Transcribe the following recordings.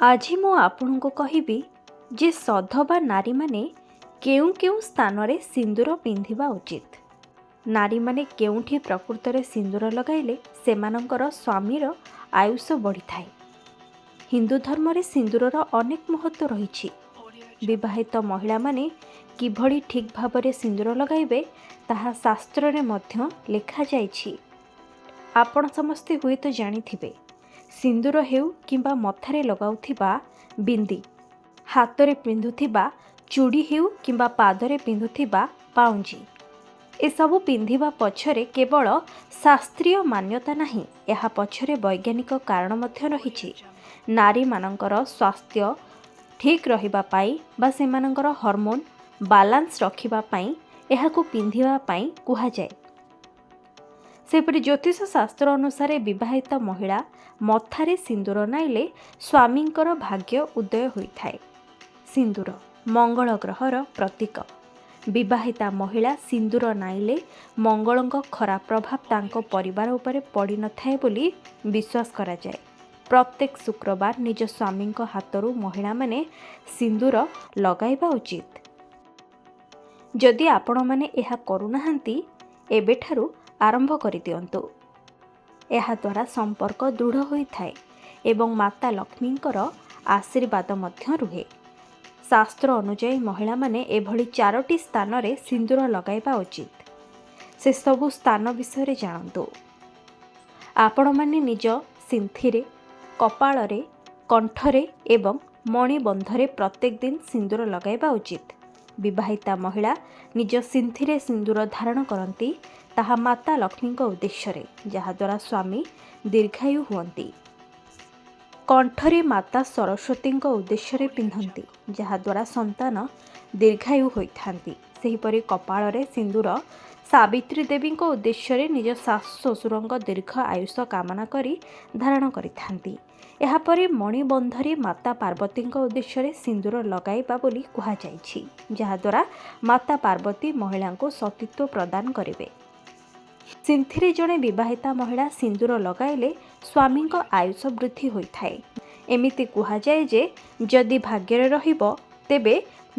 ଆଜି ମୁଁ ଆପଣଙ୍କୁ କହିବି ଯେ ସଧବା ନାରୀମାନେ କେଉଁ କେଉଁ ସ୍ଥାନରେ ସିନ୍ଦୁର ପିନ୍ଧିବା ଉଚିତ। ନାରୀମାନେ କେଉଁଠି ପ୍ରକୃତରେ ସିନ୍ଦୁର ଲଗାଇଲେ ସେମାନଙ୍କର ସ୍ୱାମୀର ଆୟୁଷ ବଢ଼ିଥାଏ। ହିନ୍ଦୁ ଧର୍ମରେ ସିନ୍ଦୁରର ଅନେକ ମହତ୍ତ୍ୱ ରହିଛି। ବିବାହିତ ମହିଳାମାନେ କିଭଳି ଠିକ୍ ଭାବରେ ସିନ୍ଦୁର ଲଗାଇବେ ତାହା ଶାସ୍ତ୍ରରେ ମଧ୍ୟ ଲେଖାଯାଇଛି। ଆପଣ ସମସ୍ତେ ହୁଏତ ଜାଣିଥିବେ, ସିନ୍ଦୁର ହେଉ କିମ୍ବା ମଥାରେ ଲଗାଉଥିବା ବିନ୍ଦି, ହାତରେ ପିନ୍ଧୁଥିବା ଚୁଡ଼ି ହେଉ କିମ୍ବା ପାଦରେ ପିନ୍ଧୁଥିବା ପାଉଁଜି, ଏସବୁ ପିନ୍ଧିବା ପଛରେ କେବଳ ଶାସ୍ତ୍ରୀୟ ମାନ୍ୟତା ନାହିଁ, ଏହା ପଛରେ ବୈଜ୍ଞାନିକ କାରଣ ମଧ୍ୟ ରହିଛି। ନାରୀମାନଙ୍କର ସ୍ୱାସ୍ଥ୍ୟ ଠିକ୍ ରହିବା ପାଇଁ ବା ସେମାନଙ୍କର ହର୍ମୋନ୍ ବାଲାନ୍ସ ରଖିବା ପାଇଁ ଏହାକୁ ପିନ୍ଧିବା ପାଇଁ କୁହାଯାଏ। ସେପରି ଜ୍ୟୋତିଷ ଶାସ୍ତ୍ର ଅନୁସାରେ ବିବାହିତ ମହିଳା ମଥାରେ ସିନ୍ଦୁର ନାଇଲେ ସ୍ୱାମୀଙ୍କର ଭାଗ୍ୟ ଉଦୟ ହୋଇଥାଏ। ସିନ୍ଦୁର ମଙ୍ଗଳ ଗ୍ରହର ପ୍ରତୀକ। ବିବାହିତା ମହିଳା ସିନ୍ଦୁର ନାଇଲେ ମଙ୍ଗଳଙ୍କ ଖରାପ ପ୍ରଭାବ ତାଙ୍କ ପରିବାର ଉପରେ ପଡ଼ିନଥାଏ ବୋଲି ବିଶ୍ୱାସ କରାଯାଏ। ପ୍ରତ୍ୟେକ ଶୁକ୍ରବାର ନିଜ ସ୍ୱାମୀଙ୍କ ହାତରୁ ମହିଳାମାନେ ସିନ୍ଦୁର ଲଗାଇବା ଉଚିତ। ଯଦି ଆପଣମାନେ ଏହା କରୁନାହାନ୍ତି, ଏବେଠାରୁ ଆରମ୍ଭ କରିଦିଅନ୍ତୁ। ଏହାଦ୍ୱାରା ସମ୍ପର୍କ ଦୃଢ଼ ହୋଇଥାଏ ଏବଂ ମାତା ଲକ୍ଷ୍ମୀଙ୍କର ଆଶୀର୍ବାଦ ମଧ୍ୟ ରୁହେ। ଶାସ୍ତ୍ର ଅନୁଯାୟୀ ମହିଳାମାନେ ଏଭଳି 4ଟି ସ୍ଥାନରେ ସିନ୍ଦୁର ଲଗାଇବା ଉଚିତ। ସେସବୁ ସ୍ଥାନ ବିଷୟରେ ଜାଣନ୍ତୁ। ଆପଣମାନେ ନିଜ ସିନ୍ଥିରେ, କପାଳରେ, କଣ୍ଠରେ ଏବଂ ମଣିବନ୍ଧରେ ପ୍ରତ୍ୟେକ ଦିନ ସିନ୍ଦୁର ଲଗାଇବା ଉଚିତ। ବିବାହିତା ମହିଳା ନିଜ ସିନ୍ଥିରେ ସିନ୍ଦୁର ଧାରଣ କରନ୍ତି, ତାହା ମାତା ଲକ୍ଷ୍ମୀଙ୍କ ଉଦ୍ଦେଶ୍ୟରେ, ଯାହାଦ୍ୱାରା ସ୍ୱାମୀ ଦୀର୍ଘାୟୁ ହୁଅନ୍ତି। କଣ୍ଠରେ ମାତା ସରସ୍ୱତୀଙ୍କ ଉଦ୍ଦେଶ୍ୟରେ ପିନ୍ଧନ୍ତି, ଯାହାଦ୍ୱାରା ସନ୍ତାନ ଦୀର୍ଘାୟୁ ହୋଇଥାନ୍ତି। ସେହିପରି କପାଳରେ ସିନ୍ଦୁର ସାବିତ୍ରୀ ଦେବୀଙ୍କ ଉଦ୍ଦେଶ୍ୟରେ ନିଜ ଶାଶୁ ଶ୍ୱଶୁରଙ୍କ ଦୀର୍ଘ ଆୟୁଷ କାମନା କରି ଧାରଣ କରିଥାନ୍ତି। ଏହାପରେ ମଣିବନ୍ଧରେ ମାତା ପାର୍ବତୀଙ୍କ ଉଦ୍ଦେଶ୍ୟରେ ସିନ୍ଦୁର ଲଗାଇବା ବୋଲି କୁହାଯାଇଛି, ଯାହାଦ୍ୱାରା ମାତା ପାର୍ବତୀ ମହିଳାଙ୍କୁ ସତୀତ୍ୱ ପ୍ରଦାନ କରିବେ। ସିନ୍ଥିରେ ଜଣେ ବିବାହିତା ମହିଳା ସିନ୍ଦୁର ଲଗାଇଲେ ସ୍ୱାମୀଙ୍କ ଆୟୁଷ ବୃଦ୍ଧି ହୋଇଥାଏ। ଏମିତି କୁହାଯାଏ ଯେ ଯଦି ଭାଗ୍ୟରେ ରହିବ, ତେବେ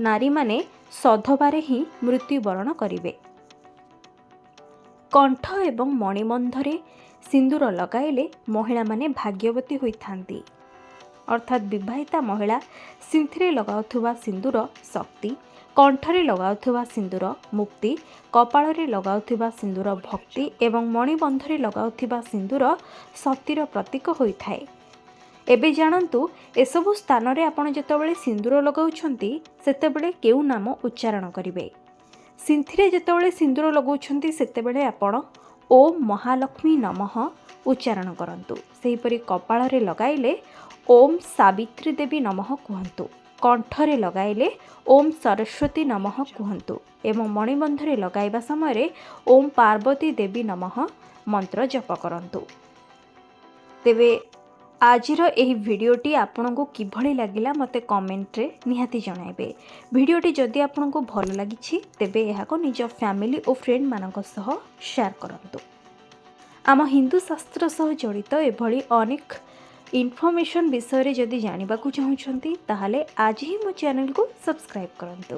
ନାରୀମାନେ ସଧବାରେ ହିଁ ମୃତ୍ୟୁବରଣ କରିବେ। କଣ୍ଠ ଏବଂ ମଣିବନ୍ଧରେ ସିନ୍ଦୁର ଲଗାଇଲେ ମହିଳାମାନେ ଭାଗ୍ୟବତୀ ହୋଇଥାନ୍ତି। ଅର୍ଥାତ୍ ବିବାହିତା ମହିଳା ସିନ୍ଥିରେ ଲଗାଉଥିବା ସିନ୍ଦୁର ଶକ୍ତି, କଣ୍ଠରେ ଲଗାଉଥିବା ସିନ୍ଦୁର ମୁକ୍ତି, କପାଳରେ ଲଗାଉଥିବା ସିନ୍ଦୁର ଭକ୍ତି ଏବଂ ମଣିବନ୍ଧରେ ଲଗାଉଥିବା ସିନ୍ଦୁର ସତୀର ପ୍ରତୀକ ହୋଇଥାଏ। ଏବେ ଜାଣନ୍ତୁ, ଏସବୁ ସ୍ଥାନରେ ଆପଣ ଯେତେବେଳେ ସିନ୍ଦୁର ଲଗାଉଛନ୍ତି ସେତେବେଳେ କେଉଁ ନାମ ଉଚ୍ଚାରଣ କରିବେ। ସିନ୍ଥିରେ ଯେତେବେଳେ ସିନ୍ଦୁର ଲଗାଉଛନ୍ତି ସେତେବେଳେ ଆପଣ ଓମ୍ ମହାଲକ୍ଷ୍ମୀ ନମଃ ଉଚ୍ଚାରଣ କରନ୍ତୁ। ସେହିପରି କପାଳରେ ଲଗାଇଲେ ଓମ୍ ସାବିତ୍ରୀ ଦେବୀ ନମଃ କୁହନ୍ତୁ। କଣ୍ଠରେ ଲଗାଇଲେ ଓମ୍ ସରସ୍ୱତୀ ନମଃ କୁହନ୍ତୁ ଏବଂ ମଣିବନ୍ଧରେ ଲଗାଇବା ସମୟରେ ଓମ୍ ପାର୍ବତୀ ଦେବୀ ନମଃ ମନ୍ତ୍ର ଜପ କରନ୍ତୁ। ତେବେ ଆଜିର ଏହି ଭିଡ଼ିଓଟି ଆପଣଙ୍କୁ କିଭଳି ଲାଗିଲା ମୋତେ କମେଣ୍ଟରେ ନିହାତି ଜଣାଇବେ। ଭିଡ଼ିଓଟି ଯଦି ଆପଣଙ୍କୁ ଭଲ ଲାଗିଛି, ତେବେ ଏହାକୁ ନିଜ ଫ୍ୟାମିଲି ଓ ଫ୍ରେଣ୍ଡମାନଙ୍କ ସହ ସେୟାର କରନ୍ତୁ। ଆମ ହିନ୍ଦୁ ଶାସ୍ତ୍ର ସହ ଜଡ଼ିତ ଏଭଳି ଅନେକ ଇନଫର୍ମେସନ୍ ବିଷୟରେ ଯଦି ଜାଣିବାକୁ ଚାହୁଁଛନ୍ତି, ତାହେଲେ ଆଜି ହିଁ ମୋ ଚ୍ୟାନେଲକୁ ସବସ୍କ୍ରାଇବ୍ କରନ୍ତୁ।